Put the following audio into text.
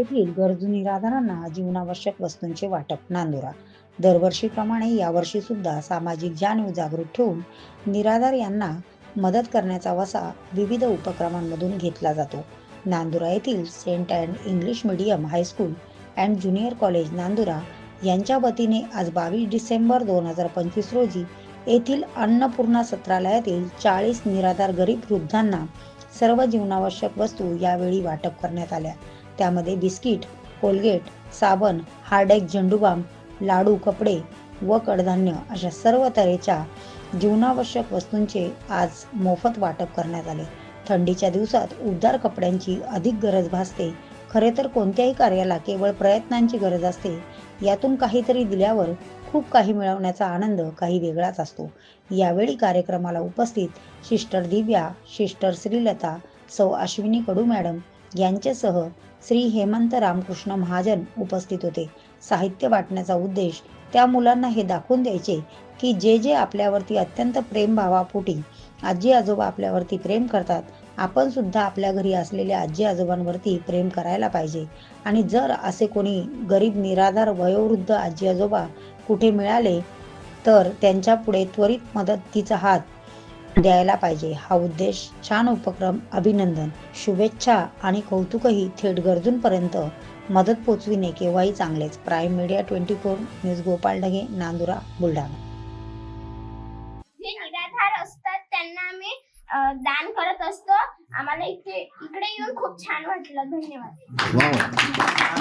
येथील गरजू निराधारांना जीवनावश्यक वस्तूंचे वाटप. नांदुरा. दरवर्षीप्रमाणे यावर्षी सुद्धा सामाजिक जाणीव जागृत ठेवून निराधार यांना मदत करण्याचा वसा विविध उपक्रमांमधून घेतला जातो. नांदुरा येथील saint and English medium high school and junior college Nandura यांच्या वतीने आज 22 डिसेंबर 2025 रोजी येथील अन्नपूर्णा सत्रालयातील 40 निराधार गरीब वृद्धांना सर्व जीवनावश्यक वस्तू यावेळी वाटप करण्यात आल्या. त्यामध्ये बिस्किट, कोलगेट, साबण, हार्डेक झेंडूबाम, लाडू, कपडे व कडधान्य अशा सर्व तऱ्हेच्या जीवनावश्यक वस्तूंचे आज मोफत वाटप करण्यात आले. थंडीच्या दिवसात उबदार कपड्यांची अधिक गरज भासते. खरे तर कोणत्याही कार्याला केवळ प्रयत्नांची गरज असते. यातून काहीतरी दिल्यावर खूप काही मिळवण्याचा आनंद काही वेगळाच असतो. यावेळी कार्यक्रमाला उपस्थित सिस्टर दिव्या, सिस्टर श्रीलता, सौ अश्विनी कडू मॅडम यांच्यासह श्री हेमंत रामकृष्ण महाजन उपस्थित होते. साहित्य वाटण्याचा उद्देश त्या मुलांना हे दाखवून द्यायचे की जे आपल्यावरती अत्यंत प्रेमभावापोटी आजी आजोबा आपल्यावरती प्रेम करतात, आपण सुद्धा आपल्या घरी असलेल्या आजी आजोबांवरती प्रेम करायला पाहिजे. आणि जर असे कोणी गरीब निराधार वयोवृद्ध आजी आजोबा कुठे मिळाले तर त्यांच्या पुढे त्वरित मदतीचा हात द्यायला पाहिजे. हा उद्देश, छान उपक्रम, अभिनंदन, शुभेच्छा आणि कौतुकही थेट गरजूंपर्यंत मदत पोचविणे केव्हाही चांगलेच. Prime media 24 news Gopal Dhage, Nandura, Buldhana. जे निराधार असतात त्यांना आम्ही दान करत असतो. आम्हाला इकडे येऊन खूप छान वाटलं. धन्यवाद.